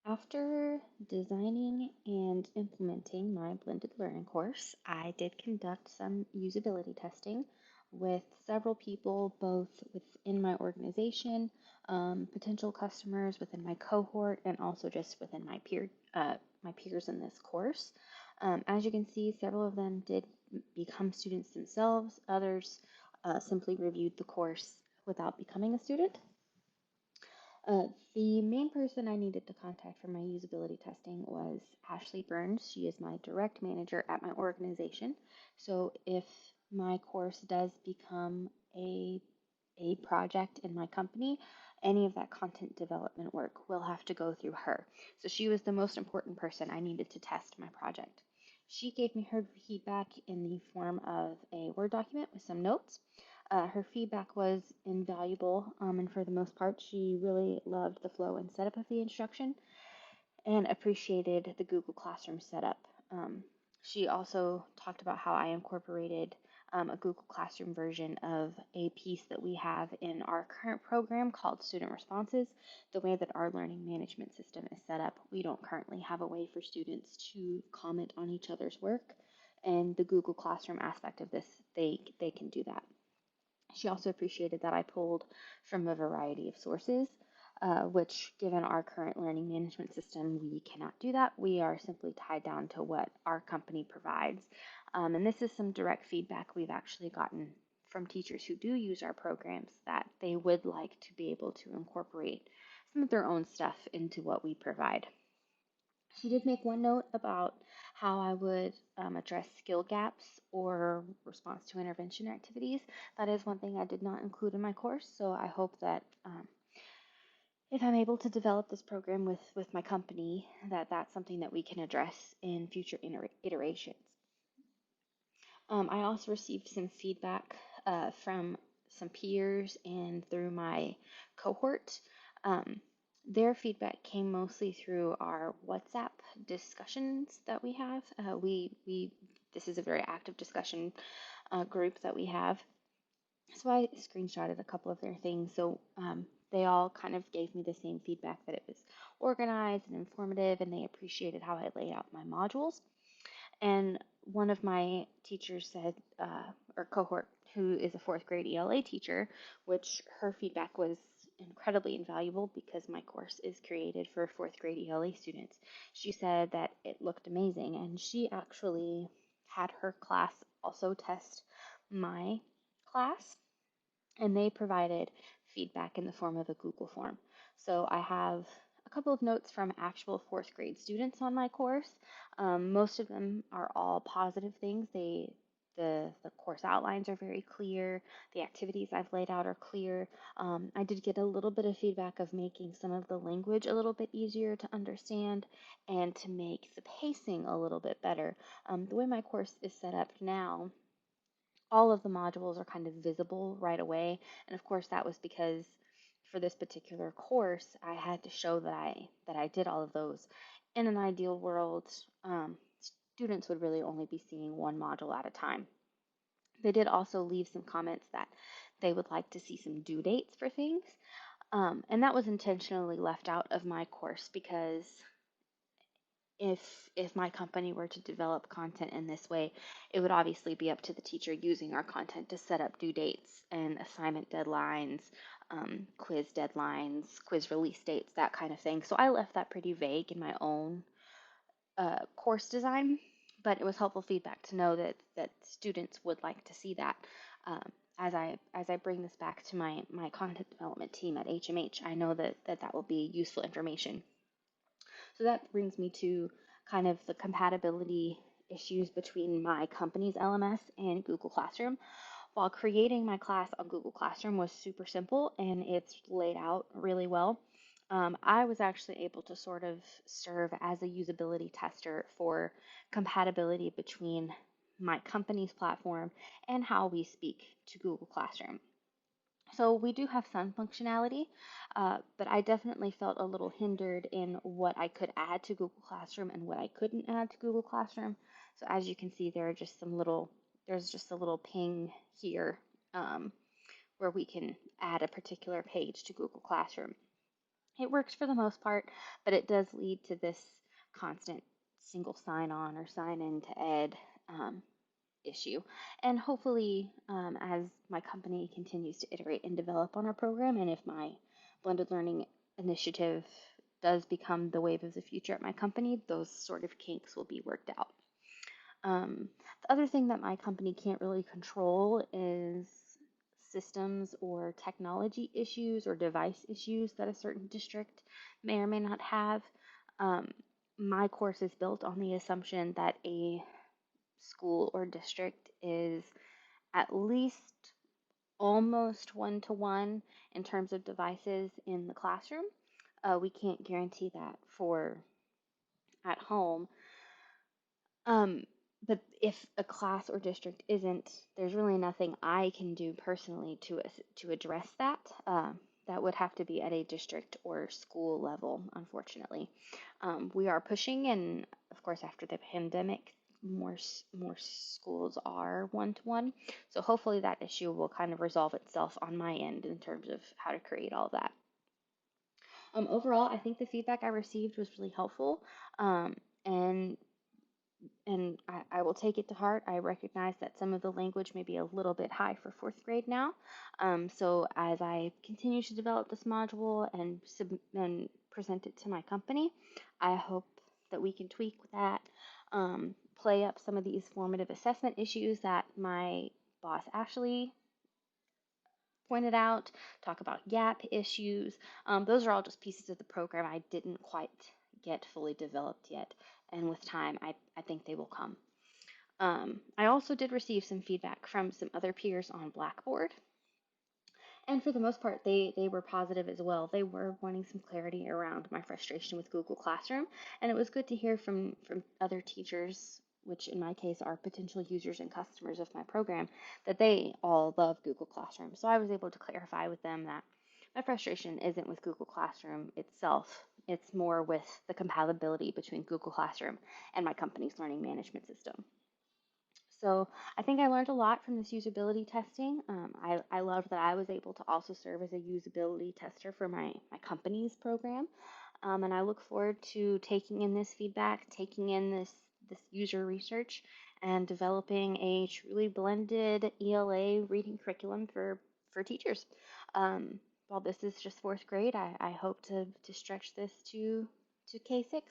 After designing and implementing my blended learning course, I did conduct some usability testing with several people, both within my organization, potential customers within my cohort, and also just within my peers in this course. As you can see, several of them did become students themselves. Others simply reviewed the course without becoming a student. The main person I needed to contact for my usability testing was Ashley Burns. She is my direct manager at my organization. So if my course does become a project in my company, any of that content development work will have to go through her. So she was the most important person I needed to test my project. She gave me her feedback in the form of a Word document with some notes. Her feedback was invaluable, and for the most part, she really loved the flow and setup of the instruction and appreciated the Google Classroom setup. She also talked about how I incorporated a Google Classroom version of a piece that we have in our current program called Student Responses. The way that our learning management system is set up, we don't currently have a way for students to comment on each other's work. And the Google Classroom aspect of this, they can do that. She also appreciated that I pulled from a variety of sources, which, given our current learning management system, we cannot do that. We are simply tied down to what our company provides. And this is some direct feedback we've actually gotten from teachers who do use our programs that they would like to be able to incorporate some of their own stuff into what we provide. She did make one note about how I would address skill gaps or response to intervention activities. That is one thing I did not include in my course, so I hope that if I'm able to develop this program with my company, that that's something that we can address in future iterations. I also received some feedback from some peers and through my cohort. Um, their feedback came mostly through our WhatsApp discussions that we have. We this is a very active discussion group that we have. So I screenshotted a couple of their things. So they all kind of gave me the same feedback that it was organized and informative, and they appreciated how I laid out my modules. And one of my teachers said, or cohort, who is a fourth grade ELA teacher, which her feedback was incredibly invaluable because my course is created for fourth grade ELA students. She said that it looked amazing, and she actually had her class also test my class, and they provided feedback in the form of a Google form. So I have a couple of notes from actual fourth grade students on my course. Most of them are all positive things. The course outlines are very clear. The activities I've laid out are clear. I did get a little bit of feedback of making some of the language a little bit easier to understand and to make the pacing a little bit better. The way my course is set up now, all of the modules are kind of visible right away. And of course, that was because for this particular course, I had to show that I did all of those. In an ideal world, students would really only be seeing one module at a time. They did also leave some comments that they would like to see some due dates for things. And that was intentionally left out of my course because if my company were to develop content in this way, it would obviously be up to the teacher using our content to set up due dates and assignment deadlines, quiz deadlines, quiz release dates, that kind of thing. So I left that pretty vague in my own course design, but it was helpful feedback to know that students would like to see that. As I bring this back to my content development team at HMH, I know that will be useful information. So that brings me to kind of the compatibility issues between my company's LMS and Google Classroom. While creating my class on Google Classroom was super simple and it's laid out really well, I was actually able to sort of serve as a usability tester for compatibility between my company's platform and how we speak to Google Classroom. So we do have some functionality, but I definitely felt a little hindered in what I could add to Google Classroom and what I couldn't add to Google Classroom. So as you can see, there's just a little ping here where we can add a particular page to Google Classroom. It works for the most part, but it does lead to this constant single sign on or sign in to ed issue. And hopefully, as my company continues to iterate and develop on our program, and if my blended learning initiative does become the wave of the future at my company, those sort of kinks will be worked out. The other thing that my company can't really control is systems or technology issues or device issues that a certain district may or may not have. Um, my course is built on the assumption that a school or district is at least almost one to one in terms of devices in the classroom. We can't guarantee that for at home. Um, but if a class or district isn't, there's really nothing I can do personally to address that. That would have to be at a district or school level, unfortunately. We are pushing, and of course, after the pandemic, more schools are one to one. So hopefully that issue will kind of resolve itself on my end in terms of how to create all that. Overall, I think the feedback I received was really helpful. Um, and I will take it to heart. I recognize that some of the language may be a little bit high for fourth grade now. So as I continue to develop this module and present it to my company, I hope that we can tweak that, play up some of these formative assessment issues that my boss Ashley pointed out, talk about gap issues. Those are all just pieces of the program I didn't quite get fully developed yet. And with time, I think they will come. I also did receive some feedback from some other peers on Blackboard, and for the most part, they were positive as well. They were wanting some clarity around my frustration with Google Classroom, and it was good to hear from other teachers, which in my case are potential users and customers of my program, that they all love Google Classroom. So I was able to clarify with them that my frustration isn't with Google Classroom itself. It's more with the compatibility between Google Classroom and my company's learning management system. So I think I learned a lot from this usability testing. I love that I was able to also serve as a usability tester for my company's program. And I look forward to taking in this feedback, taking in this user research, and developing a truly blended ELA reading curriculum for teachers. While this is just fourth grade, I hope to stretch this to K6